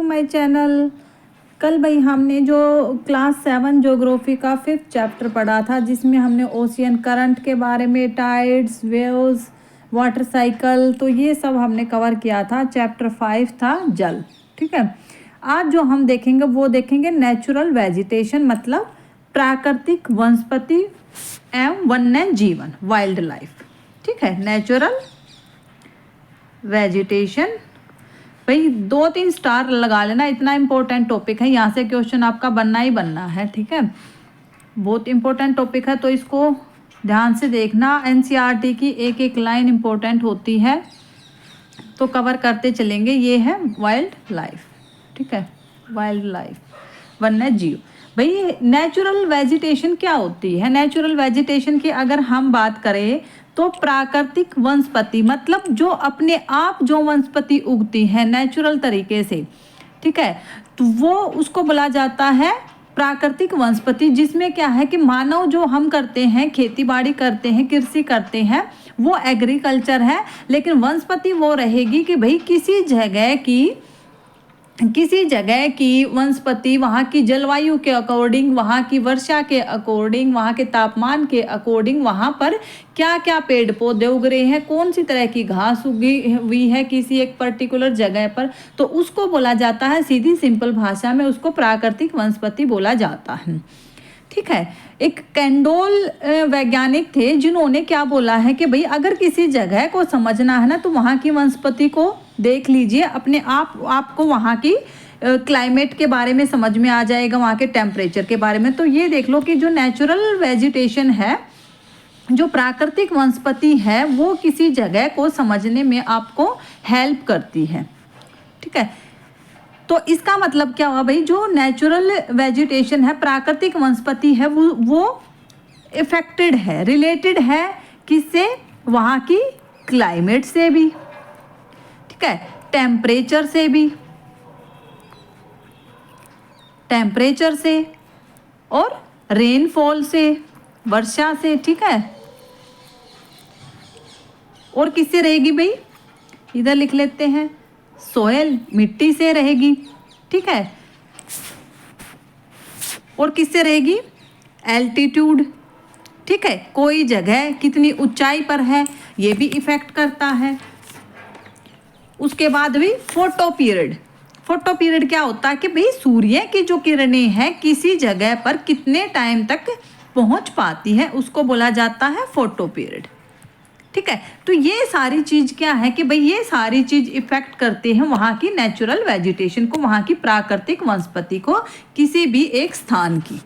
To my channel. कल भाई हमने जो क्लास 7 ज्योग्राफी का 5th चैप्टर पढ़ा था, जिसमें हमने ओशियन करंट के बारे में, टाइड्स, वेव्स, वाटर साइकिल, तो ये सब हमने कवर किया था। चैप्टर 5 था जल। ठीक है, आज जो हम देखेंगे वो देखेंगे नेचुरल वेजिटेशन, मतलब प्राकृतिक वनस्पति एवं वन्य जीवन, वाइल्ड लाइफ। ठीक है, नेचुरल वेजिटेशन। भाई 2-3 स्टार लगा लेना, इतना इम्पोर्टेंट टॉपिक है, यहाँ से क्वेश्चन आपका बनना ही बनना है। ठीक है, बहुत इम्पोर्टेंट टॉपिक है, तो इसको ध्यान से देखना। एनसीईआरटी की एक एक लाइन इम्पोर्टेंट होती है, तो कवर करते चलेंगे। ये है वाइल्ड लाइफ। ठीक है, वाइल्ड लाइफ, वन्य जीव। भाई नेचुरल वेजिटेशन क्या होती है? नेचुरल वेजिटेशन की अगर हम बात करें तो प्राकृतिक वनस्पति, मतलब जो अपने आप जो वनस्पति उगती है नेचुरल तरीके से, ठीक है, तो वो उसको बोला जाता है प्राकृतिक वनस्पति। जिसमें क्या है कि मानव जो हम करते हैं, खेती बाड़ी करते हैं, कृषि करते हैं, वो एग्रीकल्चर है। लेकिन वनस्पति वो रहेगी कि भाई किसी जगह की वनस्पति वहाँ की जलवायु के अकॉर्डिंग, वहाँ की वर्षा के अकॉर्डिंग, वहाँ के तापमान के अकॉर्डिंग, वहाँ पर क्या क्या पेड़ पौधे उग रहे हैं, कौन सी तरह की घास उगी हुई है किसी एक पर्टिकुलर जगह पर, तो उसको बोला जाता है, सीधी सिंपल भाषा में उसको प्राकृतिक वनस्पति बोला जाता है। ठीक है, एक कैंडोल वैज्ञानिक थे जिन्होंने क्या बोला है कि भाई अगर किसी जगह को समझना है ना, तो वहाँ की वनस्पति को देख लीजिए, अपने आपको वहाँ की क्लाइमेट के बारे में समझ में आ जाएगा, वहाँ के टेम्परेचर के बारे में। तो ये देख लो कि जो नेचुरल वेजिटेशन है, जो प्राकृतिक वनस्पति है, वो किसी जगह को समझने में आपको हेल्प करती है। ठीक है, तो इसका मतलब क्या हुआ भाई, जो नेचुरल वेजिटेशन है, प्राकृतिक वनस्पति है, वो इफेक्टेड है, रिलेटेड है किससे? वहाँ की क्लाइमेट से भी, ठीक है, टेम्परेचर से और रेनफॉल से, वर्षा से। ठीक है, और किससे रहेगी भाई? इधर लिख लेते हैं, सोयल, मिट्टी से रहेगी। ठीक है, और किससे रहेगी? एल्टीट्यूड। ठीक है, कोई जगह कितनी ऊंचाई पर है, ये भी इफेक्ट करता है। उसके बाद भी फोटो पीरियड क्या होता है कि भाई सूर्य की जो किरणें हैं किसी जगह पर कितने टाइम तक पहुंच पाती है, उसको बोला जाता है फोटो पीरियड। ठीक है, तो ये सारी चीज क्या है कि भाई ये सारी चीज इफेक्ट करते हैं वहाँ की नेचुरल वेजिटेशन को, वहाँ की प्राकृतिक वनस्पति को, किसी भी एक स्थान की।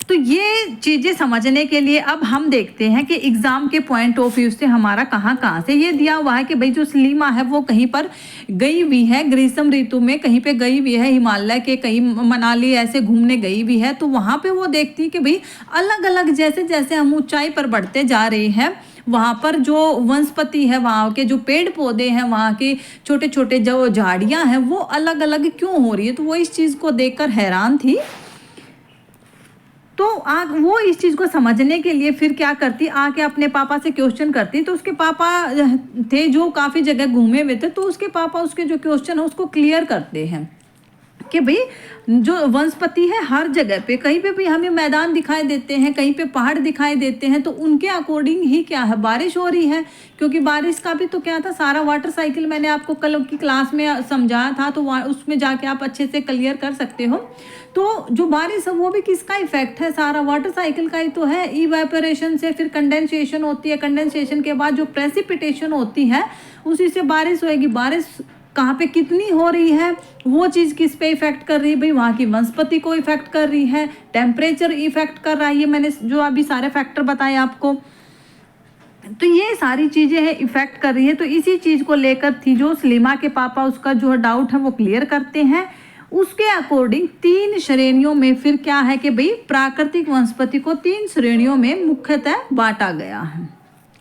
तो ये चीज़ें समझने के लिए अब हम देखते हैं कि एग्ज़ाम के पॉइंट ऑफ व्यू से हमारा कहाँ से ये दिया हुआ है कि भाई जो सलीमा है वो कहीं पर गई हुई है ग्रीष्म ऋतु में, कहीं पे गई हुई है, हिमालय के कहीं मनाली ऐसे घूमने गई हुई है। तो वहाँ पे वो देखती है कि भाई अलग अलग जैसे जैसे हम ऊंचाई पर बढ़ते जा रहे हैं, वहाँ पर जो वनस्पति है, वहाँ के जो पेड़ पौधे हैं, वहाँ के छोटे छोटे जो झाड़ियाँ हैं, वो अलग अलग क्यों हो रही है। तो वो इस चीज़ को देखकर हैरान थी। तो वो इस चीज़ को समझने के लिए फिर क्या करती, आके अपने पापा से क्वेश्चन करती। तो उसके पापा थे जो काफ़ी जगह घूमे हुए थे, तो उसके पापा उसके जो क्वेश्चन है उसको क्लियर करते हैं कि भाई जो वनस्पति है हर जगह पे, कहीं पे भी हमें मैदान दिखाई देते हैं, कहीं पे पहाड़ दिखाई देते हैं, तो उनके अकॉर्डिंग ही क्या है बारिश हो रही है। क्योंकि बारिश का भी तो क्या था, सारा वाटर साइकिल मैंने आपको कल की क्लास में समझाया था, तो उसमें जाके आप अच्छे से क्लियर कर सकते हो। तो जो बारिश है वो भी किसका इफेक्ट है? सारा वाटर साइकिल का ही तो है। इवेपोरेशन से फिर कंडेंसेशन होती है, कंडेंसेशन के बाद जो प्रेसिपिटेशन होती है उसी से बारिश होएगी। बारिश कहाँ पे कितनी हो रही है, वो चीज़ किस पे इफेक्ट कर रही है भाई? वहाँ की वनस्पति को इफेक्ट कर रही है, टेम्परेचर इफेक्ट कर रहा है। ये मैंने जो अभी सारे फैक्टर बताए आपको, तो ये सारी चीज़ें हैं इफेक्ट कर रही है। तो इसी चीज़ को लेकर थी जो सलीमा के पापा उसका जो डाउट है वो क्लियर करते हैं। उसके अकॉर्डिंग 3 श्रेणियों में फिर क्या है कि भाई प्राकृतिक वनस्पति को 3 श्रेणियों में मुख्यतः बांटा गया है।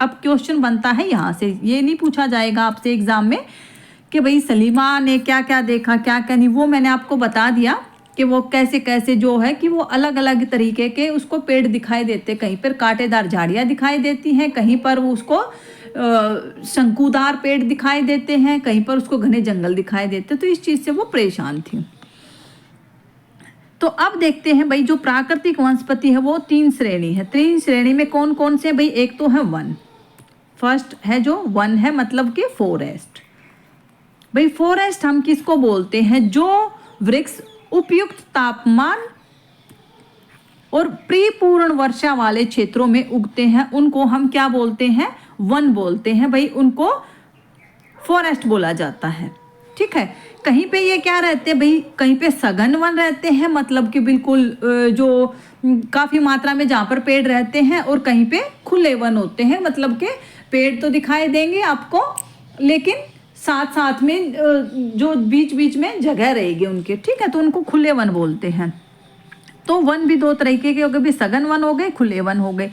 अब क्वेश्चन बनता है यहाँ से, ये नहीं पूछा जाएगा आपसे एग्जाम में कि भाई सलीमा ने क्या क्या देखा क्या क्या नहीं, वो मैंने आपको बता दिया कि वो कैसे कैसे जो है कि वो अलग अलग तरीके के उसको पेड़ दिखाई देते, कहीं पर कांटेदार झाड़ियाँ दिखाई देती हैं, कहीं पर वो उसको शंकुदार पेड़ दिखाई देते हैं, कहीं पर उसको घने जंगल दिखाई देते, तो इस चीज से वो परेशान थी। तो अब देखते हैं भाई, जो प्राकृतिक वनस्पति है वो 3 श्रेणी है। 3 श्रेणी में कौन कौन से भाई? एक तो है वन, फर्स्ट है जो वन है मतलब कि फॉरेस्ट। भाई फॉरेस्ट हम किसको बोलते हैं? जो वृक्ष उपयुक्त तापमान और परिपूर्ण वर्षा वाले क्षेत्रों में उगते हैं, उनको हम क्या बोलते हैं? वन बोलते हैं भाई, उनको फॉरेस्ट बोला जाता है। ठीक है, कहीं पे ये क्या रहते हैं भाई? कहीं पे सघन वन रहते हैं, मतलब कि बिल्कुल जो काफी मात्रा में जहाँ पर पेड़ रहते हैं, और कहीं पे खुले वन होते हैं, मतलब कि पेड़ तो दिखाई देंगे आपको, लेकिन साथ साथ में जो बीच बीच में जगह रहेगी उनके। ठीक है, तो उनको खुले वन बोलते हैं। तो वन भी 2 तरीके के हो गए, भी सघन वन हो गए, खुले वन हो गए।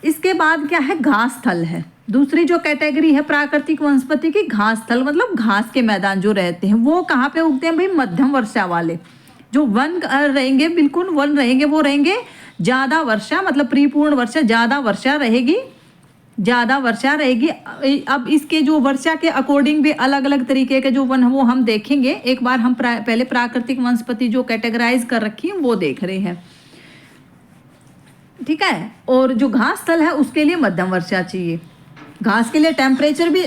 इसके बाद क्या है? घास स्थल है। दूसरी जो कैटेगरी है प्राकृतिक वनस्पति की, घास स्थल, मतलब घास के मैदान जो रहते हैं, वो कहाँ पे उगते हैं भाई? मध्यम वर्षा वाले। जो वन रहेंगे, बिल्कुल वन रहेंगे, वो रहेंगे ज्यादा वर्षा, मतलब परिपूर्ण वर्षा, ज्यादा वर्षा रहेगी, ज्यादा वर्षा रहेगी। अब इसके जो वर्षा के अकॉर्डिंग भी अलग अलग तरीके के जो वन, वो हम देखेंगे एक बार। हम पहले प्राकृतिक वनस्पति जो कैटेगराइज कर रखी है वो देख रहे हैं। ठीक है, और जो घास स्थल है उसके लिए मध्यम वर्षा चाहिए। घास के लिए टेम्परेचर भी,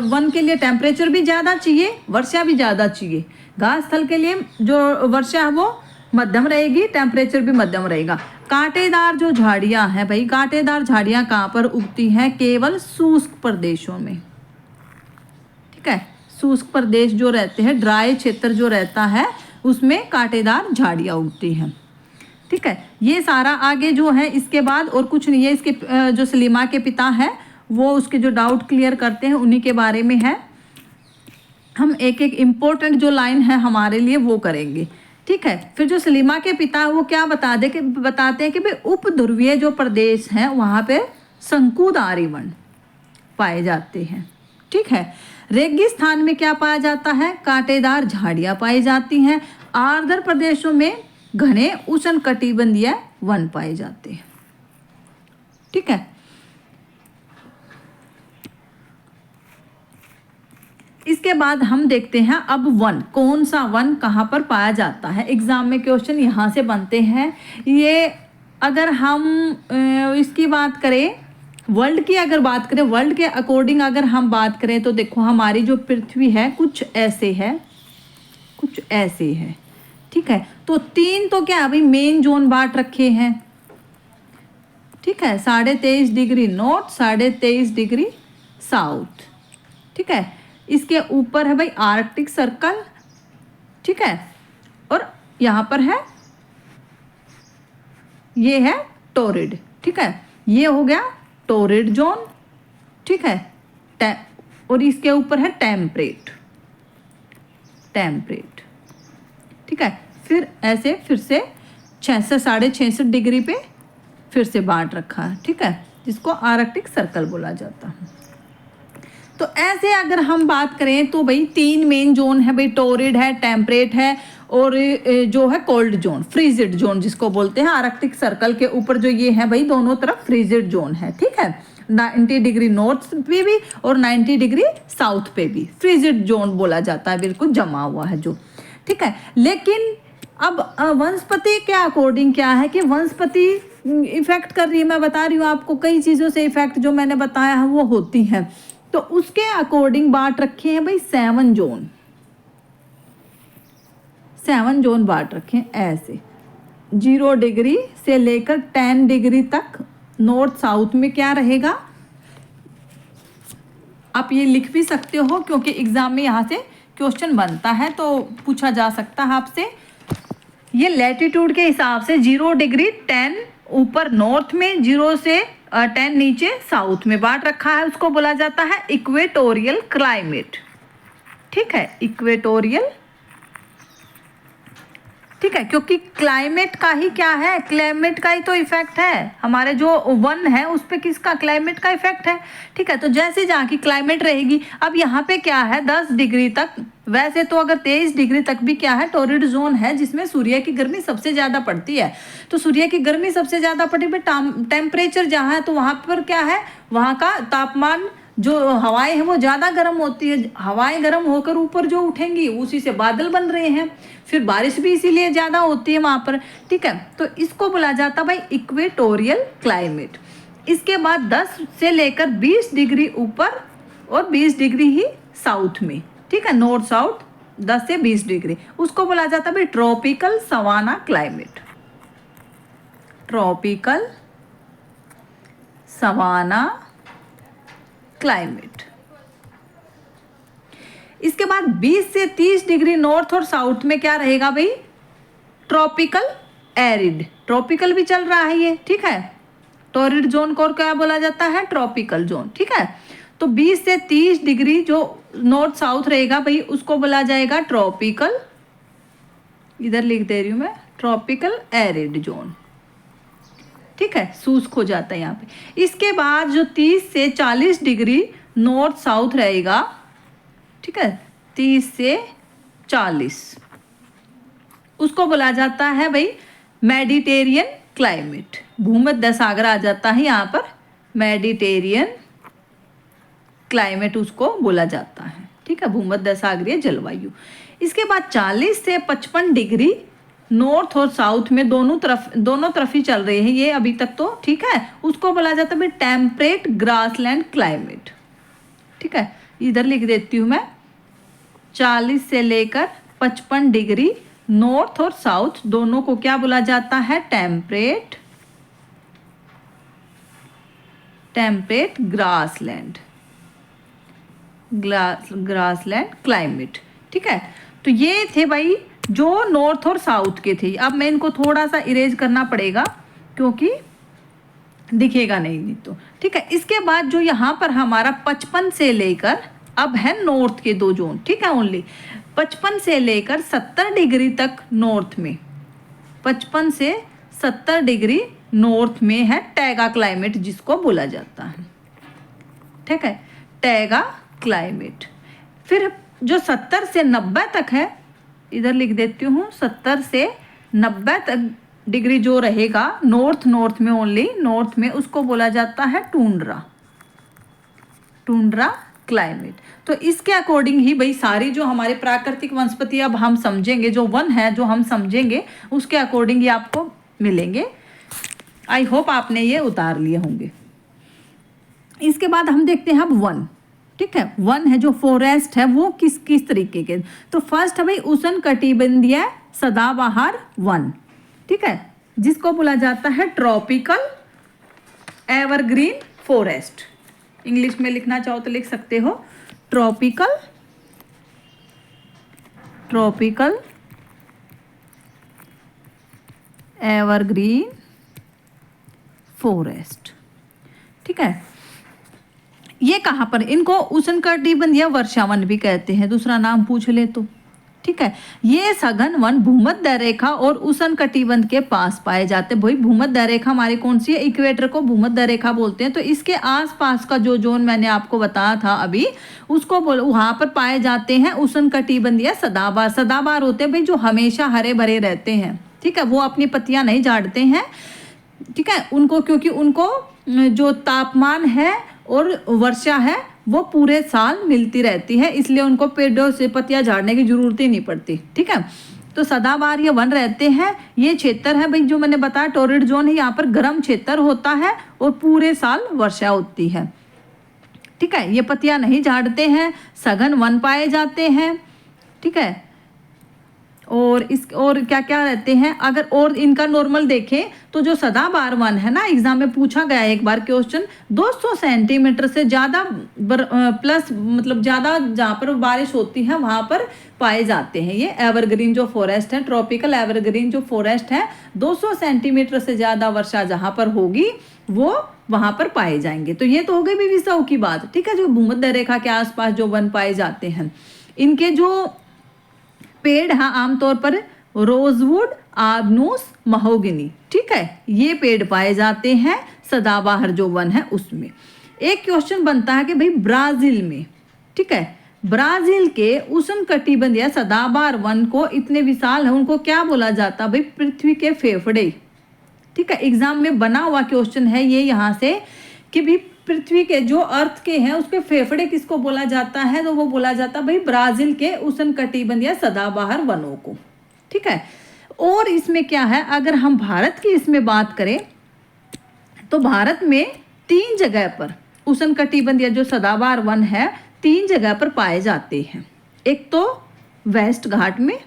वन के लिए टेम्परेचर भी ज़्यादा चाहिए, वर्षा भी ज़्यादा चाहिए। घास स्थल के लिए जो वर्षा है वो मध्यम रहेगी, टेम्परेचर भी मध्यम रहेगा। कांटेदार जो झाड़ियाँ हैं भाई, कांटेदार झाड़ियाँ कहाँ पर उगती हैं? केवल शुष्क प्रदेशों में। ठीक है, शुष्क प्रदेश जो रहते हैं, ड्राई क्षेत्र जो रहता है, उसमें कांटेदार झाड़ियाँ उगती हैं। ठीक है, ये सारा आगे जो है इसके बाद और कुछ नहीं है। इसके जो सलीमा के पिता है वो उसके जो डाउट क्लियर करते हैं उन्हीं के बारे में है। हम एक एक इम्पोर्टेंट जो लाइन है हमारे लिए वो करेंगे। ठीक है, फिर जो सलीमा के पिता है वो क्या बताते हैं कि भाई उप ध्रुवीय जो प्रदेश हैं वहाँ पे शंकुधारी वन पाए जाते हैं। ठीक है, रेगिस्तान में क्या पाया जाता है? कांटेदार झाड़ियाँ पाई जाती हैं। आर्द्र प्रदेशों में घने उष्णकटिबंधीय वन पाए जाते हैं। ठीक है, इसके बाद हम देखते हैं अब वन, कौन सा वन कहाँ पर पाया जाता है। एग्जाम में क्वेश्चन यहाँ से बनते हैं। ये अगर हम इसकी बात करें, वर्ल्ड की अगर बात करें, वर्ल्ड के अकॉर्डिंग अगर हम बात करें, तो देखो हमारी जो पृथ्वी है कुछ ऐसे है, कुछ ऐसे है। ठीक है, तो 3 तो क्या अभी मेन जोन बांट रखे हैं। ठीक है, 23.5 डिग्री नॉर्थ, 23.5 डिग्री साउथ। ठीक है, इसके ऊपर है भाई आर्कटिक सर्कल। ठीक है, और यहाँ पर है, ये है टोरिड। ठीक है, ये हो गया टोरिड जोन। ठीक है, और इसके ऊपर है टेम्परेट। ठीक है, फिर ऐसे फिर से 66.5 डिग्री पे फिर से बांट रखा है। ठीक है, जिसको आर्कटिक सर्कल बोला जाता है। तो ऐसे अगर हम बात करें तो भाई 3 मेन जोन है भाई, टोरिड है, टेम्परेट है, और जो है कोल्ड जोन, फ्रीजिड जोन जिसको बोलते हैं। आर्कटिक सर्कल के ऊपर जो ये है भाई, दोनों तरफ फ्रीजिड जोन है। ठीक है, 90 डिग्री नॉर्थ पे भी और 90 डिग्री साउथ पे भी फ्रीजिड जोन बोला जाता है, बिल्कुल जमा हुआ है जो। ठीक है, लेकिन अब वनस्पति के अकॉर्डिंग क्या है कि वनस्पति इफेक्ट कर रही है। मैं बता रही हूँ आपको, कई चीज़ों से इफेक्ट जो मैंने बताया है वो होती हैं। तो उसके अकॉर्डिंग बांट रखे हैं भाई 7 जोन। 7 जोन बांट रखे हैं ऐसे, 0 डिग्री से लेकर 10 डिग्री तक नॉर्थ साउथ में क्या रहेगा। आप ये लिख भी सकते हो क्योंकि एग्जाम में यहाँ से क्वेश्चन बनता है, तो पूछा जा सकता है आपसे। ये लैटिट्यूड के हिसाब से 0 डिग्री 10 ऊपर नॉर्थ में, 0 से 10 नीचे साउथ में बांट रखा है, उसको बोला जाता है इक्वेटोरियल क्लाइमेट। ठीक है, इक्वेटोरियल ठीक है, क्योंकि क्लाइमेट का ही क्या है, क्लाइमेट का ही तो इफेक्ट है, हमारे जो वन है उस पे किसका, क्लाइमेट का इफेक्ट है। ठीक है, तो जैसे जहाँ की क्लाइमेट रहेगी, अब यहाँ पे क्या है 10 डिग्री तक, वैसे तो अगर 23 डिग्री तक भी क्या है टॉर्रिड जोन है, जिसमें सूर्य की गर्मी सबसे ज़्यादा पड़ती है। तो सूर्य की गर्मी सबसे ज़्यादा पड़ती है, टेम्परेचर जहाँ है तो वहाँ पर क्या है, वहाँ का तापमान, जो हवाएं हैं वो ज़्यादा गर्म होती है, हवाएं गर्म होकर ऊपर जो उठेंगी उसी से बादल बन रहे हैं, फिर बारिश भी इसीलिए ज़्यादा होती है वहाँ पर। ठीक है, तो इसको बोला जाता है भाई इक्वेटोरियल क्लाइमेट। इसके बाद 10 से लेकर 20 डिग्री ऊपर और 20 डिग्री ही साउथ में, ठीक है, नॉर्थ साउथ 10 से 20 डिग्री, उसको बोला जाता है भाई tropical savanna climate. Tropical savanna climate. इसके बाद 20 से 30 डिग्री नॉर्थ और साउथ में क्या रहेगा भाई, ट्रॉपिकल एरिड। ट्रॉपिकल भी चल रहा है ये, ठीक है, टॉर्रिड जोन को और क्या बोला जाता है, ट्रॉपिकल जोन। ठीक है, तो 20 से 30 डिग्री जो नॉर्थ साउथ रहेगा भाई उसको बोला जाएगा ट्रॉपिकल, इधर लिख दे रही हूं मैं, ट्रॉपिकल एरिड जोन। ठीक है, शुष्क हो जाता है यहाँ पे। इसके बाद जो 30 से 40 डिग्री नॉर्थ साउथ रहेगा, ठीक है, 30 से 40, उसको बोला जाता है भाई मेडिटेरियन क्लाइमेट। भूमध्य सागर आ जाता है यहाँ पर, मेडिटेरियन क्लाइमेट उसको बोला जाता है। ठीक है, भूमध्य सागरीय जलवायु। इसके बाद 40 से 55 डिग्री नॉर्थ और साउथ में दोनों तरफ ही चल रहे हैं ये अभी तक तो, ठीक है, उसको बोला जाता है टेम्परेट ग्रासलैंड क्लाइमेट। ठीक है, इधर लिख देती हूँ मैं, 40 से लेकर 55 डिग्री नॉर्थ और साउथ दोनों को क्या बोला जाता है, टेम्परेट ग्रासलैंड क्लाइमेट। ठीक है, तो ये थे भाई जो नॉर्थ और साउथ के थे। अब मैं इनको थोड़ा सा इरेज करना पड़ेगा क्योंकि दिखेगा नहीं तो। ठीक है, इसके बाद जो यहाँ पर हमारा 55 से लेकर, अब है नॉर्थ के दो जोन, ठीक है, ओनली 55 से लेकर 70 डिग्री तक नॉर्थ में, 55 से 70 डिग्री नॉर्थ में है टैगा क्लाइमेट जिसको बोला जाता है। ठीक है, टैगा क्लाइमेट। फिर जो 70 से 90 तक है, इधर लिख देती हूँ, 70 से 90 तक डिग्री जो रहेगा नॉर्थ में ओनली, नॉर्थ में, उसको बोला जाता है टुंड्रा क्लाइमेट। तो इसके अकॉर्डिंग ही भाई सारी जो हमारे प्राकृतिक वनस्पति अब हम समझेंगे, जो वन है जो हम समझेंगे उसके अकॉर्डिंग ही आपको मिलेंगे। आई होप आपने ये उतार लिए होंगे। इसके बाद हम देखते हैं अब वन। ठीक है, वन है जो फॉरेस्ट है वो किस तरीके के, तो फर्स्ट है भाई उष्णकटिबंधीय सदाबहार वन। ठीक है, जिसको बोला जाता है ट्रॉपिकल एवरग्रीन फॉरेस्ट। इंग्लिश में लिखना चाहो तो लिख सकते हो, ट्रॉपिकल एवरग्रीन फॉरेस्ट। ठीक है, ये कहाँ पर, इनको उष्णकटिबंधीय वर्षावन भी कहते हैं, दूसरा नाम पूछ ले तो। ठीक है, ये सघन वन भूमध्य रेखा और उष्णकटिबंध के पास पाए जाते हैं। भाई भूमध्य रेखा हमारी कौन सी है, इक्वेटर को भूमध्य रेखा बोलते हैं। तो इसके आसपास का जो जोन मैंने आपको बताया था अभी, उसको वहां पर पाए जाते हैं उष्णकटिबंधीय सदाबहार होते हैं भाई, जो हमेशा हरे भरे रहते हैं। ठीक है, वो अपनी पत्तियां नहीं झाड़ते हैं। ठीक है, उनको क्योंकि उनको जो तापमान है और वर्षा है वो पूरे साल मिलती रहती है, इसलिए उनको पेड़ों से पत्तियां झाड़ने की जरूरत ही नहीं पड़ती। ठीक है, तो सदाबहार ये वन रहते हैं। ये क्षेत्र है भाई जो मैंने बताया टॉर्रिड जोन है, यहाँ पर गर्म क्षेत्र होता है और पूरे साल वर्षा होती है। ठीक है, ये पत्तियां नहीं झाड़ते हैं, सघन वन पाए जाते हैं। ठीक है, और क्या क्या रहते हैं, अगर और इनका नॉर्मल देखें तो जो सदाबहार वन है ना, एग्जाम में पूछा गया है एक बार क्वेश्चन, 200 सेंटीमीटर से ज़्यादा प्लस, मतलब ज़्यादा जहाँ पर बारिश होती है वहाँ पर पाए जाते हैं। ये एवरग्रीन जो फॉरेस्ट है, ट्रॉपिकल एवरग्रीन जो फॉरेस्ट है, 200 सेंटीमीटर से ज़्यादा वर्षा जहाँ पर होगी वो वहाँ पर पाए जाएंगे। तो ये तो हो गई विविधताओं की बात। ठीक है, जो भूमध्य रेखा के आसपास जो वन पाए जाते हैं, इनके जो पेड़ हैं आमतौर पर रोजवुड, आबनूस, महोगनी। ठीक है, ये पेड़ पाए जाते हैं सदाबहार जो वन है उसमें। एक क्वेश्चन बनता है कि भाई ब्राजील में, ठीक है, ब्राजील के उष्णकटिबंधीय सदाबहार वन को इतने विशाल है, उनको क्या बोला जाता है भाई? पृथ्वी के फेफड़े। ठीक है, एग्जाम में बना हुआ क्वेश्चन है ये यहाँ से कि भी पृथ्वी के जो अर्थ के हैं उसके फेफड़े किसको बोला जाता है? तो वो बोला जाता है भाई ब्राजील के उष्णकटिबंधीय सदाबहार वनों को। ठीक है, और इसमें क्या है, अगर हम भारत की इसमें बात करें तो भारत में 3 जगह पर उष्णकटिबंधीय जो सदाबहार वन है 3 जगह पर पाए जाते हैं। एक तो वेस्ट घाट में,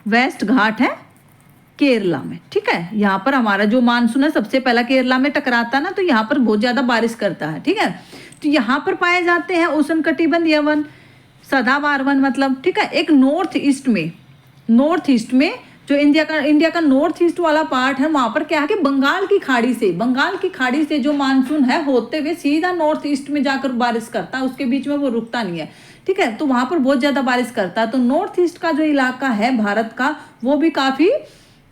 वेस्ट घाट है केरला में। ठीक है, यहाँ पर हमारा जो मानसून है सबसे पहला केरला में टकराता है ना, तो यहाँ पर बहुत ज्यादा बारिश करता है। ठीक है, तो यहाँ पर पाए जाते हैं उष्णकटिबंधीय वन, सदाबहार वन मतलब। ठीक है, एक नॉर्थ ईस्ट में, नॉर्थ ईस्ट में जो इंडिया का नॉर्थ ईस्ट वाला पार्ट है, वहां पर क्या है कि बंगाल की खाड़ी से जो मानसून है होते हुए सीधा नॉर्थ ईस्ट में जाकर बारिश करता है, उसके बीच में वो रुकता नहीं है। ठीक है, तो वहां पर बहुत ज्यादा बारिश करता है। तो नॉर्थ ईस्ट का जो इलाका है भारत का, वो भी काफी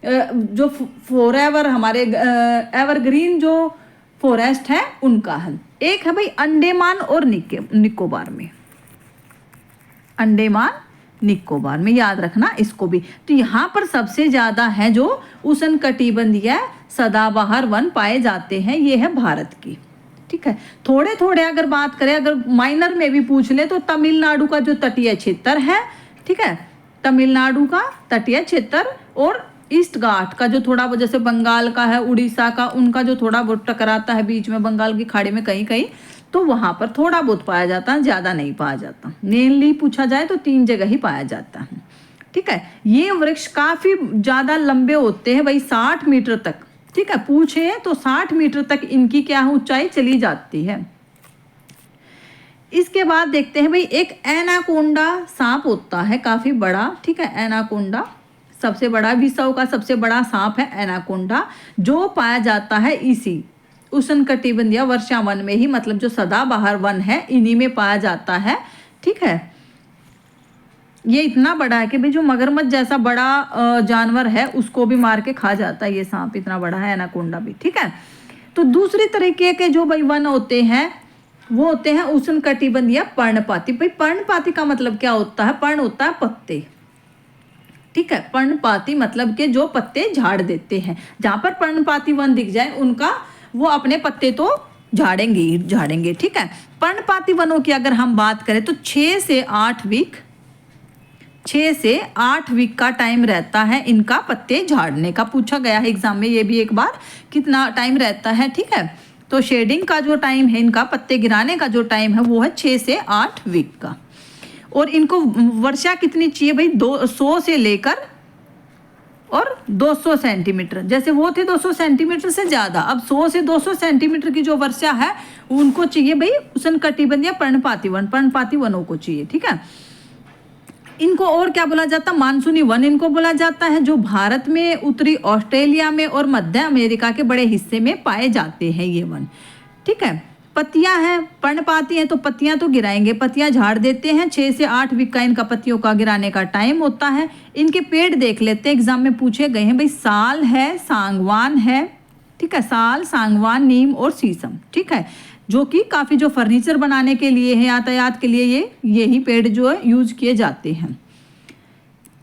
जो फॉरएवर हमारे एवरग्रीन जो फॉरेस्ट है उनका है। एक है भाई अंडमान और निकोबार में, अंडमान निकोबार में, याद रखना इसको भी। तो यहाँ पर सबसे ज्यादा है जो उष्णकटिबंधीय सदाबहार वन पाए जाते हैं, ये है भारत की। ठीक है, थोड़े थोड़े अगर बात करें, अगर माइनर में भी पूछ ले तो तमिलनाडु का जो तटीय क्षेत्र है, ठीक है, तमिलनाडु का तटीय क्षेत्र और ईस्ट घाट का जो थोड़ा बहुत, जैसे बंगाल का है, उड़ीसा का, उनका जो थोड़ा बहुत टकराता है बीच में बंगाल की खाड़ी में कहीं कहीं, तो वहां पर थोड़ा बहुत पाया जाता है, ज्यादा नहीं पाया जाता। मेनली पूछा जाए तो 3 जगह ही पाया जाता है। ठीक है, ये वृक्ष काफी ज्यादा लंबे होते हैं भाई, 60 मीटर तक। ठीक है, पूछे तो 60 मीटर तक इनकी क्या ऊंचाई चली जाती है। इसके बाद देखते हैं भाई, एक एनाकोंडा सांप होता है काफी बड़ा। ठीक है, एनाकोंडा सबसे बड़ा, विश्व का सबसे बड़ा सांप है एनाकोंडा, जो पाया जाता है इसी उष्णकटिबंधीय वर्षा वन में ही, मतलब जो सदाबहार वन है इन्हीं में पाया जाता है। ठीक है, ये इतना बड़ा है कि भाई जो मगरमच्छ जैसा बड़ा जानवर है उसको भी मार के खा जाता है ये सांप, इतना बड़ा है एनाकोंडा भी। ठीक है, तो दूसरी तरीके के जो भाई वन होते हैं वो होते हैं उष्णकटिबंधीय पर्णपाती। भाई पर्णपाती का मतलब क्या होता है? पर्ण होता है पत्ते। ठीक है, पर्णपाती मतलब के जो पत्ते झाड़ देते हैं। जहां पर पर्णपाती वन दिख जाए उनका वो अपने पत्ते तो झाड़ेंगे ही झाड़ेंगे। ठीक है, पर्णपाती वनों की अगर हम बात करें तो 6 से 8 वीक का टाइम रहता है इनका पत्ते झाड़ने का। पूछा गया है एग्जाम में ये भी एक बार, कितना टाइम रहता है। ठीक है, तो शेडिंग का जो टाइम है, इनका पत्ते गिराने का जो टाइम है वो है 6 से 8 वीक का। और इनको वर्षा कितनी चाहिए भाई? 200 से लेकर और 200 सेंटीमीटर। जैसे वो थे 200 सेंटीमीटर से ज़्यादा, अब 100 से 200 सेंटीमीटर की जो वर्षा है उनको चाहिए भाई उष्णकटिबंधीय पर्णपाती वनों को चाहिए। ठीक है, इनको और क्या बोला जाता है? मानसूनी वन इनको बोला जाता है, जो भारत में, उत्तरी ऑस्ट्रेलिया में और मध्य अमेरिका के बड़े हिस्से में पाए जाते हैं ये वन। ठीक है, पत्तियां हैं, पर्णपाती हैं तो पत्तियां तो गिराएंगे, पत्तियां झाड़ देते हैं। 6 से 8 वीक का इनका पत्तियों का गिराने का टाइम होता है। इनके पेड़ देख लेते हैं, एग्जाम में पूछे गए हैं भाई। साल है, सांगवान है, ठीक है, साल, सांगवान, नीम और शीशम। ठीक है, जो कि काफ़ी जो फर्नीचर बनाने के लिए है, यातायात के लिए यही पेड़ जो है यूज किए जाते हैं।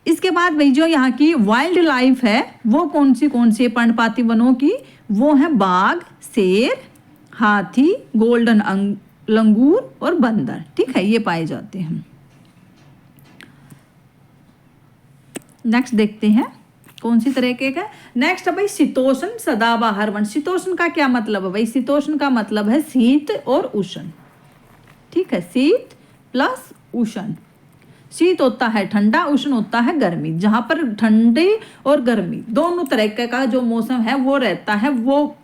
इसके बाद भाई जो यहाँ की वाइल्ड लाइफ है वो कौन सी पर्णपाती वनों की? वो है बाघ, शेर, हाथी, गोल्डन लंगूर और बंदर। ठीक है, ये पाए जाते हैं। नेक्स्ट देखते हैं कौन सी तरीके का। नेक्स्ट है भाई शीतोष्ण सदाबहार वन। शीतोष्ण का क्या मतलब है भाई? शीतोष्ण का मतलब है शीत और उष्ण। ठीक है, शीत प्लस उष्ण। शीत होता है ठंडा, उष्ण होता है गर्मी। जहां पर ठंडी और गर्मी दोनों तरीके का जो मौसम है वो रहता है, वो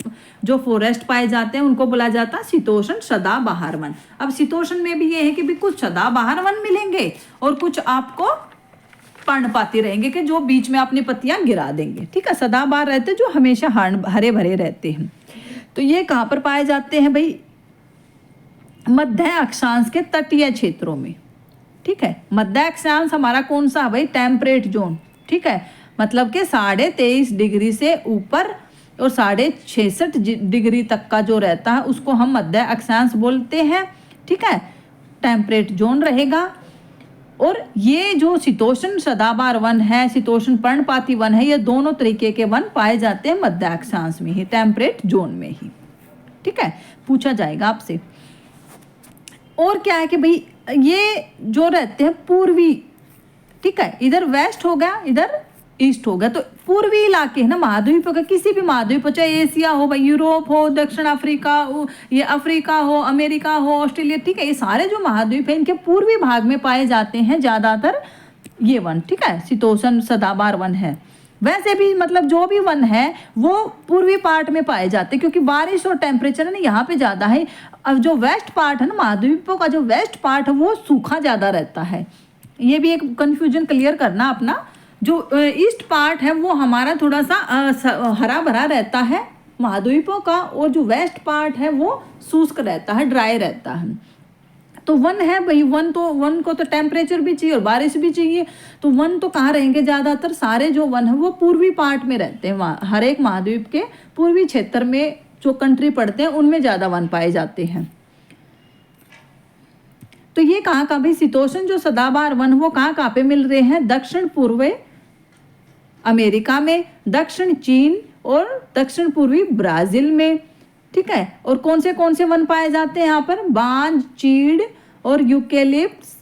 जो फॉरेस्ट पाए जाते हैं उनको बोला जाता है शीतोष्ण सदाबहार वन। अब शीतोष्ण में भी ये है कि भी कुछ सदाबहार वन मिलेंगे और कुछ आपको पर्णपाती रहेंगे कि जो बीच में अपनी पत्तियां गिरा देंगे। ठीक है, सदाबहार रहते जो हमेशा हरे भरे रहते हैं। तो ये कहाँ पर पाए जाते हैं भाई? मध्य अक्षांश के तटीय क्षेत्रों में। ठीक है, मध्य अक्षांश हमारा कौन सा है भाई? Temperate zone. ठीक है, मतलब कि 23.5 डिग्री से ऊपर और 66.5 डिग्री तक का जो रहता है उसको हम मध्य अक्षांश बोलते हैं। ठीक है, टेम्परेट जोन रहेगा। और ये जो शीतोष्ण सदाबहार वन है, शीतोष्ण पर्णपाती वन है, ये दोनों तरीके के वन पाए जाते हैं मध्य अक्षांश में ही, टेम्परेट जोन में ही। ठीक है, पूछा जाएगा आपसे। और क्या है कि भाई ये जो रहते हैं पूर्वी, ठीक है, इधर वेस्ट हो गया, इधर ईस्ट हो गया, तो पूर्वी इलाके है ना महाद्वीप का, किसी भी महाद्वीप हो, चाहे एशिया हो, भाई यूरोप हो, दक्षिण अफ्रीका हो, ये अफ्रीका हो, अमेरिका हो, ऑस्ट्रेलिया, ठीक है, ये सारे जो महाद्वीप है इनके पूर्वी भाग में पाए जाते हैं ज़्यादातर ये वन। ठीक है, शीतोष्ण सदाबहार वन है। वैसे भी मतलब जो भी वन है वो पूर्वी पार्ट में पाए जाते हैं, क्योंकि बारिश और टेम्परेचर है ना यहाँ पे ज़्यादा है। अब जो वेस्ट पार्ट है ना महाद्वीपों का, जो वेस्ट पार्ट है वो सूखा ज़्यादा रहता है। ये भी एक कन्फ्यूजन क्लियर करना अपना। जो ईस्ट पार्ट है वो हमारा थोड़ा सा हरा भरा रहता है महाद्वीपों का, और जो वेस्ट पार्ट है वो शुष्क रहता है, ड्राई रहता है। तो वन है भाई, वन को तो टेम्परेचर भी चाहिए और बारिश भी चाहिए, तो वन तो कहाँ रहेंगे ज़्यादातर, सारे जो वन है वो पूर्वी पार्ट में रहते हैं। हर एक महाद्वीप के पूर्वी क्षेत्र में जो कंट्री पड़ते हैं उनमें ज़्यादा वन पाए जाते हैं। तो ये कहाँ का भाई शीतोष्ण जो सदाबहार वन वो कहाँ पे मिल रहे हैं, दक्षिण पूर्वी अमेरिका में, दक्षिण चीन और दक्षिण पूर्वी ब्राजील में। ठीक है, और कौन से वन पाए जाते हैं यहाँ पर, बांज, चीड़ और यूकेलिप्टस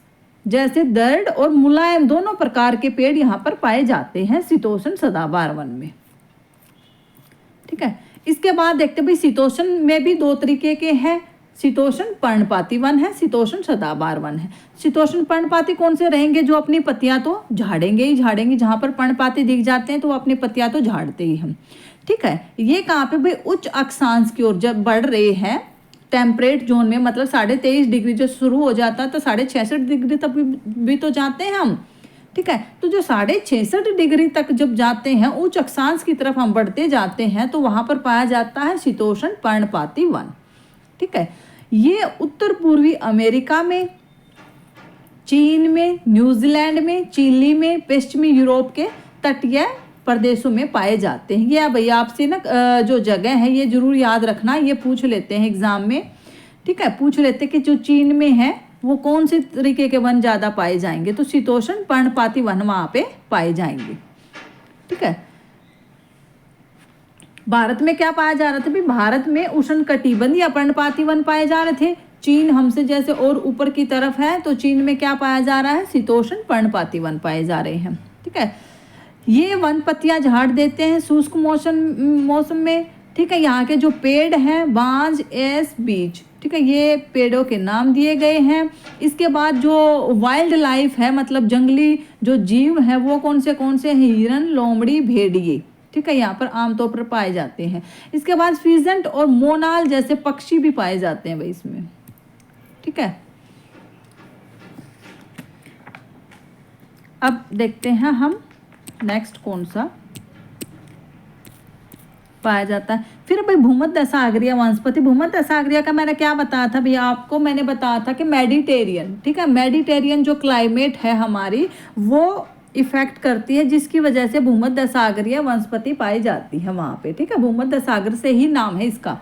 जैसे दृढ़ और मुलायम दोनों प्रकार के पेड़ यहाँ पर पाए जाते हैं शीतोष्ण सदाबहार वन में। ठीक है, इसके बाद देखते भाई शीतोष्ण में भी दो तरीके के हैं, शीतोष्ण पर्णपाती वन है, शीतोष्ण सदाबहार वन है। शीतोष्ण पर्णपाती कौन से रहेंगे, जो अपनी पत्तियां तो झाड़ेंगे ही झाड़ेंगे, जहां पर पर्णपाती दिख जाते हैं तो वो अपनी पत्तियां तो झाड़ते ही हम। ठीक है, ये कहाँ पे भाई उच्च अक्षांश की ओर जब बढ़ रहे हैं टेम्परेट जोन में, मतलब 23.5 डिग्री जो शुरू हो जाता है तो 66.5 डिग्री तक भी तो जाते हैं हम। ठीक है, तो जो 66.5 डिग्री तक जब जाते हैं उच्च अक्षांश की तरफ हम बढ़ते जाते हैं तो वहां पर पाया जाता है शीतोष्ण पर्णपाती वन। ठीक है, ये उत्तर पूर्वी अमेरिका में, चीन में, न्यूजीलैंड में, चिली में, पश्चिमी यूरोप के तटीय प्रदेशों में पाए जाते हैं। ये भैया आपसे ना जो जगह है ये जरूर याद रखना, ये पूछ लेते हैं एग्जाम में। ठीक है, पूछ लेते हैं कि जो चीन में है वो कौन से तरीके के वन ज़्यादा पाए जाएंगे, तो शीतोष्ण पर्णपाती वन वहाँ पे पाए जाएंगे। ठीक है, भारत में क्या पाया जा रहा था भाई, भारत में उष्णकटिबंधीय पर्णपाती वन पाए जा रहे थे। चीन हमसे जैसे और ऊपर की तरफ है तो चीन में क्या पाया जा रहा है, शीतोष्ण पर्णपाती वन पाए जा रहे हैं। ठीक है, ये वन पत्तियां झाड़ देते हैं शुष्क मौसम में। ठीक है, यहाँ के जो पेड़ हैं बांज, एस, बीच, ठीक है, ये पेड़ों के नाम दिए गए हैं। इसके बाद जो वाइल्ड लाइफ है, मतलब जंगली जो जीव है वो कौन से हैं, हिरन, लोमड़ी, भेड़िए। ठीक है, यहाँ पर आमतौर पर पाए जाते हैं। इसके बाद फीजेंट और मोनाल जैसे पक्षी भी पाए जाते हैं भाई इसमें। ठीक है, अब देखते हैं हम नेक्स्ट कौन सा पाया जाता है। फिर भाई भूमध्य सागरीय वनस्पति, भूमध्य सागरीय का मैंने क्या बताया था भैया आपको, मैंने बताया था कि मेडिटेरियन, ठीक है, मेडिटेरियन जो क्लाइमेट है हमारी वो इफेक्ट करती है, जिसकी वजह से भूमध्य सागरीय वनस्पति पाई जाती है वहाँ पे। ठीक है, भूमध्य सागर से ही नाम है इसका,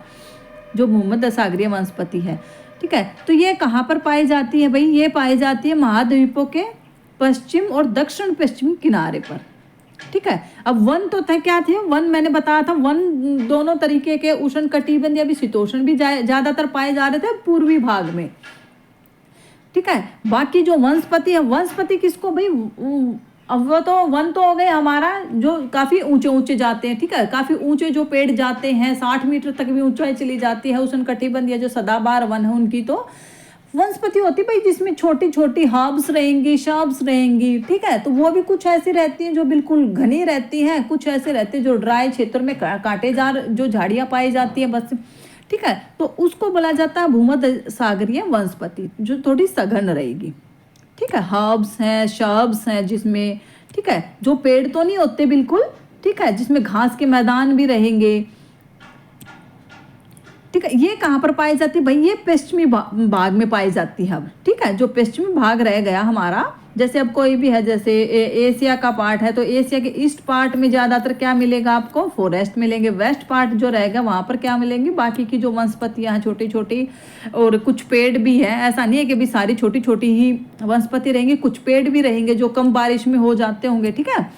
जो भूमध्य सागरीय वनस्पति है। ठीक है, तो ये कहाँ पर पाई जाती है भाई, ये पाई जाती है महाद्वीपों के पश्चिम और दक्षिण पश्चिम किनारे पर। ठीक है, अब वन तो थे क्या थे, वन मैंने बताया था, वन दोनों तरीके के उष्ण कटिबंधीय भी शीतोष्ण भी ज्यादातर पाए जा रहे थे पूर्वी भाग में। ठीक है, बाकी जो वनस्पति है, वनस्पति किसको भाई, अब वो तो वन तो हो गए हमारा जो काफ़ी ऊंचे ऊंचे जाते हैं। ठीक है, काफ़ी ऊंचे जो पेड़ जाते हैं, 60 मीटर तक भी ऊंचाई चली जाती है। उष्णकटिबंधीय जो सदाबहार वन है उनकी तो वनस्पति होती भाई, जिसमें छोटी छोटी हर्ब्स रहेंगी, शर्ब्स रहेंगी। ठीक है, तो वो भी कुछ ऐसी रहती हैं जो बिल्कुल घनी रहती हैं, कुछ ऐसे रहते हैं जो ड्राई क्षेत्र में कांटेदार जो झाड़ियाँ पाई जाती हैं बस। ठीक है, तो उसको बोला जाता है भूमध्य सागरीय वनस्पति, जो थोड़ी सघन रहेगी। ठीक है, हर्ब्स हैं, शर्ब्स हैं जिसमें, ठीक है, जो पेड़ तो नहीं होते बिल्कुल, ठीक है, जिसमें घास के मैदान भी रहेंगे। ठीक है, ये कहाँ पर पाई जाती है भाई, ये पश्चिमी भाग में पाई जाती है अब। ठीक है, जो पश्चिमी भाग रह गया हमारा जैसे अब कोई भी है, जैसे एशिया का पार्ट है तो एशिया के ईस्ट पार्ट में ज़्यादातर क्या मिलेगा आपको, फॉरेस्ट मिलेंगे। वेस्ट पार्ट जो रहेगा वहाँ पर क्या मिलेंगी, बाकी की जो वनस्पतियाँ हैं छोटी छोटी, और कुछ पेड़ भी हैं। ऐसा नहीं है कि भी सारी छोटी छोटी ही वनस्पति रहेंगी, कुछ पेड़ भी रहेंगे जो कम बारिश में हो जाते होंगे, ठीक है।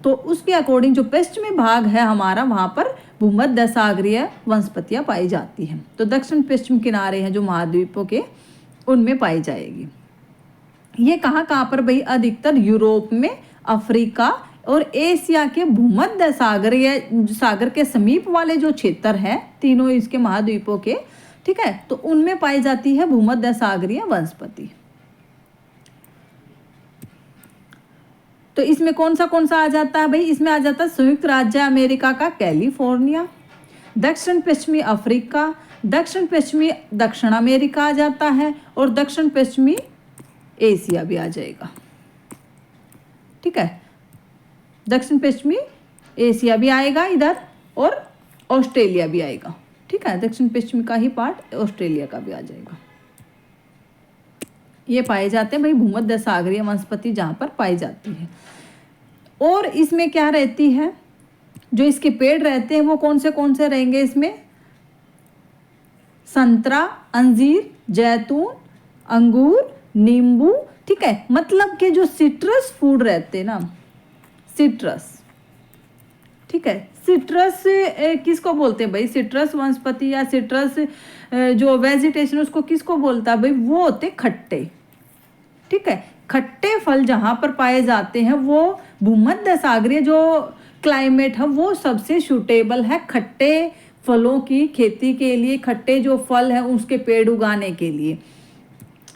तो उसके अकॉर्डिंग जो पश्चिमी भाग है हमारा, वहाँ पर भूमध्य सागरीय वनस्पतियाँ पाई जाती हैं। तो दक्षिण पश्चिम किनारे हैं जो महाद्वीपों के, उनमें पाई जाएगी। ये कहाँ पर भाई, अधिकतर यूरोप में, अफ्रीका और एशिया के भूमध्य सागर के समीप वाले जो क्षेत्र हैं तीनों इसके महाद्वीपों के, ठीक है, तो उनमें पाई जाती है भूमध्य सागरीय वनस्पति। तो इसमें कौन सा आ जाता है भाई, इसमें आ जाता है संयुक्त राज्य अमेरिका का कैलिफोर्निया, दक्षिण पश्चिमी अफ्रीका, दक्षिण पश्चिमी दक्षिण अमेरिका आ जाता है, और दक्षिण पश्चिमी एशिया भी आ जाएगा, ठीक है। दक्षिण पश्चिमी एशिया भी आएगा इधर, और ऑस्ट्रेलिया भी आएगा, ठीक है। दक्षिण पश्चिमी का ही पार्ट ऑस्ट्रेलिया का भी आ जाएगा। ये पाए जाते हैं भाई भूमध्य सागरीय वनस्पति जहाँ पर पाई जाती है। और इसमें क्या रहती है, जो इसके पेड़ रहते हैं वो कौन से रहेंगे इसमें, संतरा, अंजीर, जैतून, अंगूर, नींबू, ठीक है। मतलब कि जो सिट्रस फूड रहते हैं ना, सिट्रस, ठीक है। सिट्रस किसको बोलते हैं भाई, सिट्रस वनस्पति या सिट्रस जो वेजिटेशन उसको किसको बोलता है भाई, वो होते खट्टे, ठीक है। खट्टे फल जहाँ पर पाए जाते हैं वो भूमध्य सागरीय जो क्लाइमेट है वो सबसे सूटेबल है खट्टे फलों की खेती के लिए, खट्टे जो फल है उसके पेड़ उगाने के लिए।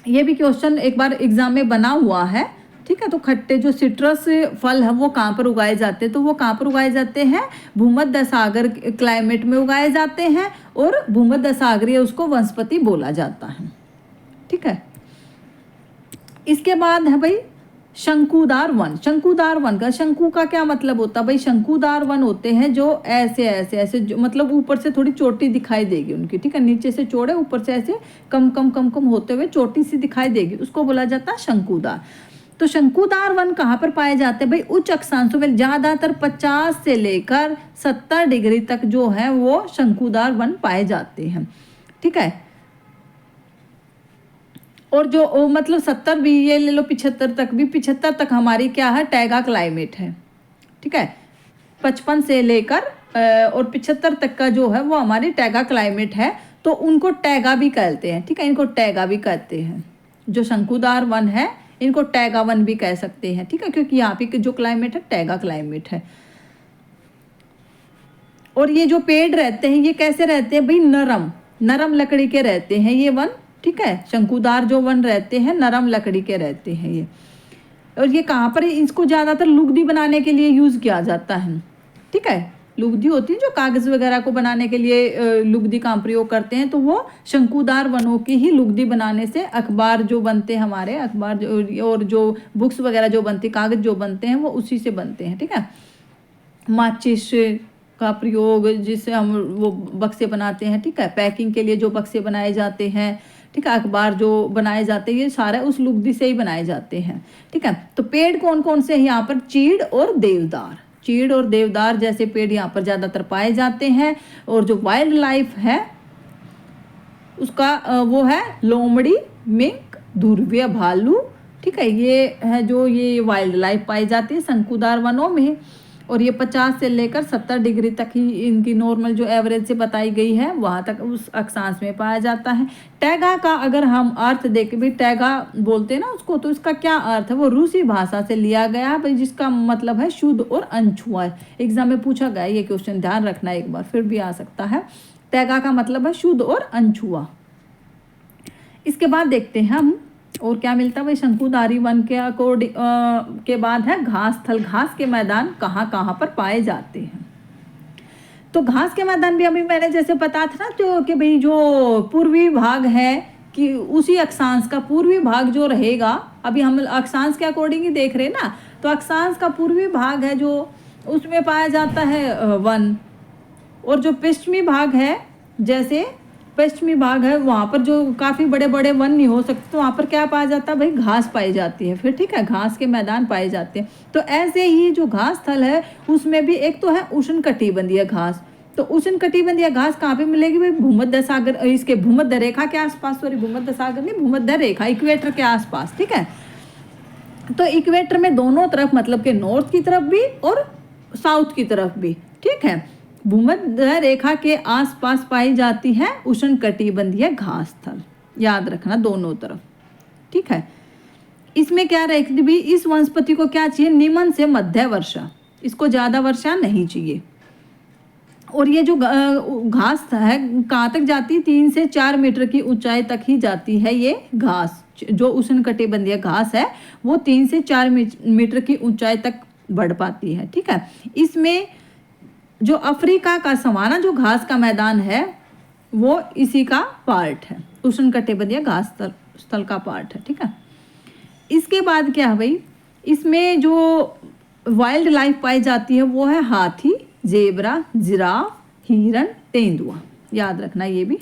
ये भी क्वेश्चन एक बार एग्जाम में बना हुआ है, ठीक है। तो खट्टे जो सिट्रस फल है वो कहाँ पर उगाए जाते हैं, तो वो कहाँ पर उगाए जाते हैं, भूमध्य सागर क्लाइमेट में उगाए जाते हैं, और भूमध्य सागरीय उसको वनस्पति बोला जाता है, ठीक है। इसके बाद है भाई शंकुदार वन। शंकुदार वन का, शंकु का क्या मतलब होता है भाई, शंकुदार वन होते हैं जो ऐसे जो मतलब ऊपर से थोड़ी चोटी दिखाई देगी उनकी, ठीक है। नीचे से चौड़े, ऊपर से ऐसे कम होते हुए चोटी सी दिखाई देगी, उसको बोला जाता है शंकुदार। तो शंकुदार वन कहाँ पर पाए जाते हैं भाई, उच्च अक्षांशों में, ज़्यादातर 50 से लेकर 70 डिग्री तक जो है वो शंकुदार वन पाए जाते हैं, ठीक है। और जो मतलब 70 भी ये ले लो, 75 तक भी, 75 तक हमारी क्या है, टैगा क्लाइमेट है, ठीक है। 55 से लेकर और 75 तक का जो है वो हमारी टैगा क्लाइमेट है, तो उनको टैगा भी कहते हैं, ठीक है। इनको टैगा भी कहते हैं, जो शंकुदार वन है इनको टैगा वन भी कह सकते हैं, ठीक है, क्योंकि यहाँ पे जो क्लाइमेट है टैगा क्लाइमेट है। और ये जो पेड़ रहते हैं ये कैसे रहते हैं भाई, नरम लकड़ी के रहते हैं ये वन, ठीक है। शंकुदार जो वन रहते हैं नरम लकड़ी के रहते हैं ये। और ये कहाँ पर, इसको ज़्यादातर लुगदी बनाने के लिए यूज़ किया जाता है, ठीक है। लुगदी होती है जो कागज़ वगैरह को बनाने के लिए लुगदी का प्रयोग करते हैं, तो वो शंकुदार वनों की ही लुगदी बनाने से अखबार जो बनते हैं हमारे, अखबार जो और जो बुक्स वगैरह जो बनती, कागज़ जो बनते हैं वो उसी से बनते हैं, ठीक है। माचिस का प्रयोग जिससे हम वो बक्से बनाते हैं, ठीक है। पैकिंग के लिए जो बक्से बनाए जाते हैं, ठीक है। अखबार जो बनाए जाते हैं ये सारे उस लुगदी से ही बनाए जाते हैं, ठीक है। तो पेड़ कौन से हैं यहाँ पर, चीड़ और देवदार जैसे पेड़ यहाँ पर ज़्यादातर पाए जाते हैं। और जो वाइल्ड लाइफ है उसका वो है लोमड़ी, मिंक, ध्रुवीय भालू, ठीक है। ये है जो ये वाइल्ड लाइफ पाई जाती है शंकुदार वनों में। और ये 50 से लेकर 70 डिग्री तक ही इनकी नॉर्मल जो एवरेज से बताई गई है वहाँ तक उस अक्षांश में पाया जाता है। टैगा का अगर हम अर्थ देखें भाई, टैगा बोलते हैं ना उसको, तो इसका क्या अर्थ है, वो रूसी भाषा से लिया गया है भाई, जिसका मतलब है शुद्ध और अनछुआ। एग्जाम में पूछा गया ये क्वेश्चन, ध्यान रखना एक बार, फिर भी आ सकता है। टैगा का मतलब है शुद्ध और अनछुआ। इसके बाद देखते हैं हम और क्या मिलता है भाई, शंकुधारी वन के के बाद है घास स्थल। घास के मैदान कहाँ पर पाए जाते हैं, तो घास के मैदान भी अभी मैंने जैसे बताया था ना, तो कि भाई जो पूर्वी भाग है कि उसी अक्षांश का पूर्वी भाग जो रहेगा, अभी हम अक्षांश के अकॉर्डिंग ही देख रहे हैं ना, तो अक्षांश का पूर्वी भाग है जो उसमें पाया जाता है वन। और जो पश्चिमी भाग है जैसे पश्चिमी भाग है वहाँ पर जो काफ़ी बड़े बड़े वन नहीं हो सकते, तो वहाँ पर क्या पाया जाता है भाई, घास पाई जाती है। फिर ठीक है, घास के मैदान पाए जाते हैं। तो ऐसे ही जो घास स्थल है उसमें भी एक तो है उष्णकटिबंधीय घास। तो उष्णकटिबंधीय घास कहाँ पे मिलेगी भाई, भूमध्य सागर, इसके भूमध्य रेखा के आसपास, सॉरी भूमध्य सागर नहीं, भूमध्य रेखा, इक्वेटर के आसपास। ठीक है, तो इक्वेटर में दोनों तरफ, मतलब कि नॉर्थ की तरफ भी और साउथ की तरफ भी, ठीक है, भूमध्य रेखा के आसपास पाई जाती है उष्णकटिबंधीय घास स्थल। याद रखना दोनों तरफ। ठीक है, इसमें क्या रहेगी भी, इस वनस्पति को क्या चाहिए, निम्न से मध्य वर्षा, इसको ज़्यादा वर्षा नहीं चाहिए। और ये जो घास है कहाँ तक जाती है, 3 से 4 मीटर की ऊंचाई तक ही जाती है। ये घास जो उष्णकटिबंधीय घास है वो 3 से 4 मीटर की ऊंचाई तक बढ़ पाती है। ठीक है, इसमें जो अफ्रीका का सवाना जो घास का मैदान है वो इसी का पार्ट है, उष्णकटिबंधीय घास स्थल का पार्ट है। ठीक है, इसके बाद क्या है भाई, इसमें जो वाइल्ड लाइफ पाई जाती है वो है हाथी, जेबरा, जिराफ, हिरन, तेंदुआ। याद रखना ये भी।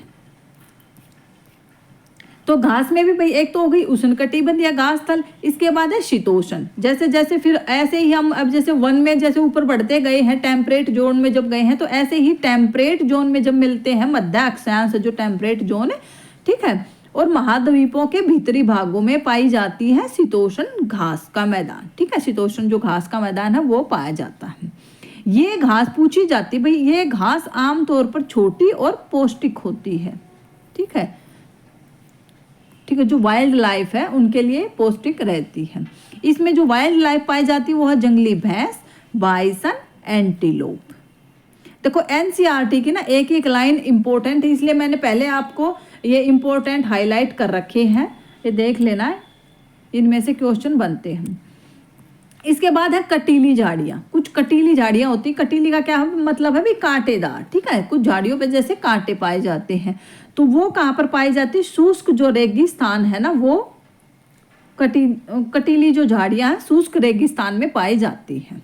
तो घास में भी भाई एक तो हो गई उष्णकटिबंधीय घास स्थल, इसके बाद है शीतोष्ण। जैसे जैसे फिर ऐसे ही हम अब जैसे वन में जैसे ऊपर बढ़ते गए हैं, टेम्परेट जोन में जब गए हैं, तो ऐसे ही टेम्परेट जोन में जब मिलते हैं, मध्य अक्षांश जो टेम्परेट जोन है, ठीक है, और महाद्वीपों के भीतरी भागों में पाई जाती है शीतोष्ण घास का मैदान। ठीक है, शीतोष्ण जो घास का मैदान है वो पाया जाता है। ये घास पूछी जाती है भाई, ये घास आमतौर पर छोटी और पौष्टिक होती है। ठीक है, ठीक है, जो वाइल्ड लाइफ है उनके लिए पौष्टिक रहती है। इसमें जो वाइल्ड लाइफ पाई जाती है वो है जंगली भैंस, बाइसन, एंटीलोप। देखो एनसीईआरटी की ना एक एक लाइन इंपॉर्टेंट है, इसलिए मैंने पहले आपको ये इंपॉर्टेंट हाईलाइट कर रखे हैं, ये देख लेना है, इनमें से क्वेश्चन बनते हैं। इसके बाद है कटीली झाड़ियाँ। कुछ कटीली झाड़ियाँ होती, कटीली का क्या मतलब है भी, कांटेदार। ठीक है, कुछ झाड़ियों पे जैसे कांटे पाए जाते हैं, तो वो कहाँ पर पाई जाती है, शुष्क जो रेगिस्तान है ना, वो कटीली जो झाड़ियाँ हैं शुष्क रेगिस्तान में पाई जाती हैं।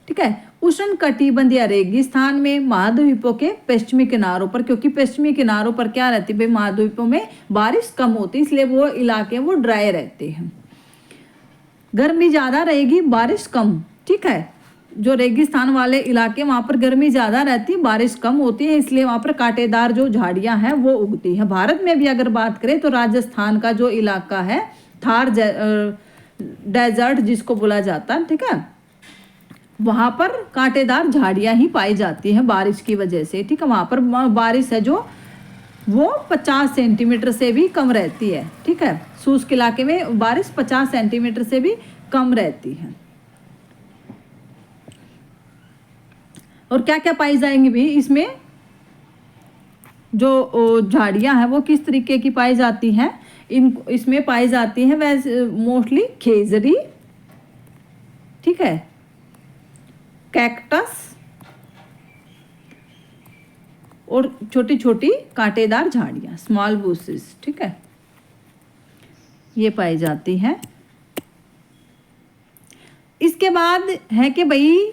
ठीक है, उष्णकटिबंधीय रेगिस्तान में, महाद्वीपों के पश्चिमी किनारों पर, क्योंकि पश्चिमी किनारों पर क्या रहती है भाई, महाद्वीपों में बारिश कम होती है, इसलिए वो इलाके वो ड्राई रहते हैं। गर्मी ज़्यादा रहेगी, बारिश कम। ठीक है, जो रेगिस्तान वाले इलाके वहाँ पर गर्मी ज़्यादा रहती है, बारिश कम होती है, इसलिए वहाँ पर कांटेदार जो झाड़ियाँ हैं वो उगती हैं। भारत में भी अगर बात करें तो राजस्थान का जो इलाका है, थार डेजर्ट जिसको बोला जाता है, ठीक है, वहाँ पर कांटेदार झाड़ियाँ ही पाई जाती हैं बारिश की वजह से। ठीक है, वहाँ पर बारिश है जो वो 50 सेंटीमीटर से भी कम रहती है। ठीक है, शुष्क इलाके में बारिश 50 सेंटीमीटर से भी कम रहती है। और क्या क्या पाई जाएंगी भी इसमें, जो झाड़ियाँ हैं वो किस तरीके की पाई जाती हैं, इसमें पाई जाती हैं वैसे मोस्टली खेजरी, ठीक है, कैक्टस और छोटी छोटी कांटेदार झाड़ियाँ, स्मॉल बुशेस। ठीक है, ये पाई जाती हैं। इसके बाद है कि भाई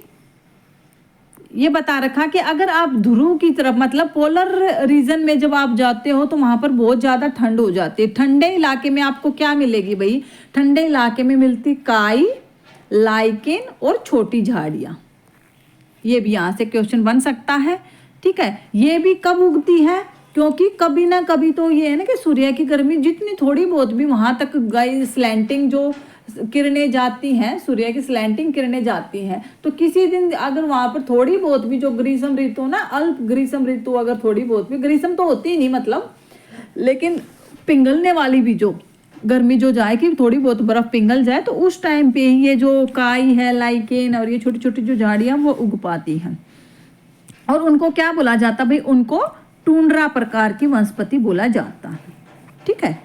ये बता रखा कि अगर आप ध्रुव की तरफ, मतलब पोलर रीजन में जब आप जाते हो तो वहाँ पर बहुत ज़्यादा ठंड हो जाती है। ठंडे इलाके में आपको क्या मिलेगी भाई, ठंडे इलाके में मिलती काई, लाइकेन और छोटी झाड़ियाँ। ये भी यहाँ से क्वेश्चन बन सकता है। ठीक है, ये भी कब उगती है, क्योंकि कभी ना कभी तो ये है ना कि सूर्य की गर्मी जितनी थोड़ी बहुत भी वहाँ तक गई, स्लैंटिंग जो किरणें जाती हैं, सूर्य की स्लैंटिंग किरणें जाती हैं, तो किसी दिन अगर वहाँ पर थोड़ी बहुत भी जो ग्रीष्म ऋतु ना, अल्प ग्रीष्म ऋतु अगर थोड़ी बहुत भी, ग्रीष्म तो होती ही नहीं मतलब, लेकिन पिघलने वाली भी जो गर्मी जो जाए कि थोड़ी बहुत बर्फ पिघल जाए, तो उस टाइम पे ये जो काई है, लाइकेन और ये छोटी छोटी जो झाड़ियाँ वो उग पाती हैं। और उनको क्या बोला जाता भाई, उनको टुंड्रा प्रकार की वनस्पति बोला जाता है। ठीक है,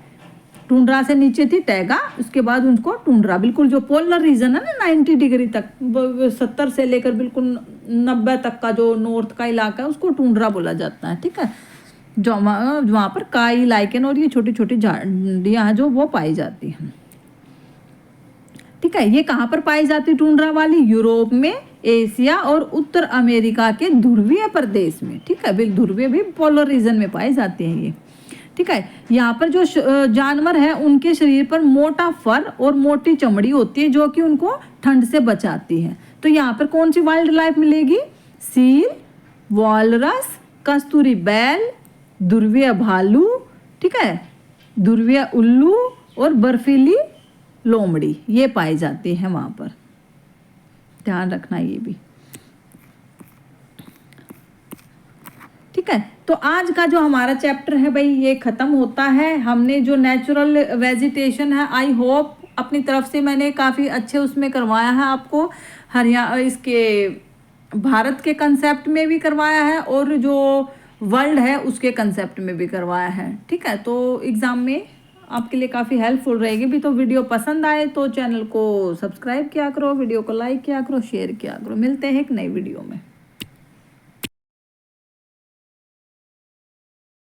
टुंड्रा से नीचे थी टैगा, उसके बाद उनको टुंड्रा, बिल्कुल जो पोलर रीजन है ना 90 डिग्री तक, 70 से लेकर बिल्कुल 90 तक का जो नॉर्थ का इलाका है उसको टुंड्रा बोला जाता है। ठीक है, जो वहाँ पर काई, लाइकेन और ये छोटी छोटी झाड़ियाँ हैं जो वो पाई जाती हैं। ठीक है। ये कहाँ पर पाई जाती है टुंड्रा वाली? यूरोप में, एशिया और उत्तर अमेरिका के ध्रुवीय प्रदेश में। ठीक है, ध्रुवीय भी पोलर रीजन में पाए जाते हैं ये। ठीक है, यहाँ पर जो जानवर है उनके शरीर पर मोटा फर और मोटी चमड़ी होती है जो कि उनको ठंड से बचाती है। तो यहाँ पर कौन सी वाइल्ड लाइफ मिलेगी? सील, वॉलरस, कस्तूरी बैल, ध्रुवीय भालू, ठीक है, ध्रुवीय उल्लू और बर्फीली लोमड़ी, ये पाई जाती है वहाँ पर। ध्यान रखना ये भी। ठीक है, तो आज का जो हमारा चैप्टर है भाई ये ख़त्म होता है। हमने जो नेचुरल वेजिटेशन है, आई होप अपनी तरफ से मैंने काफ़ी अच्छे उसमें करवाया है आपको। हरियाणा इसके भारत के कंसेप्ट में भी करवाया है और जो वर्ल्ड है उसके कंसेप्ट में भी करवाया है। ठीक है, तो एग्ज़ाम में आपके लिए काफ़ी हेल्पफुल रहेगी भी। तो वीडियो पसंद आए तो चैनल को सब्सक्राइब किया करो, वीडियो को लाइक किया करो, शेयर किया करो। मिलते हैं एक नई वीडियो में।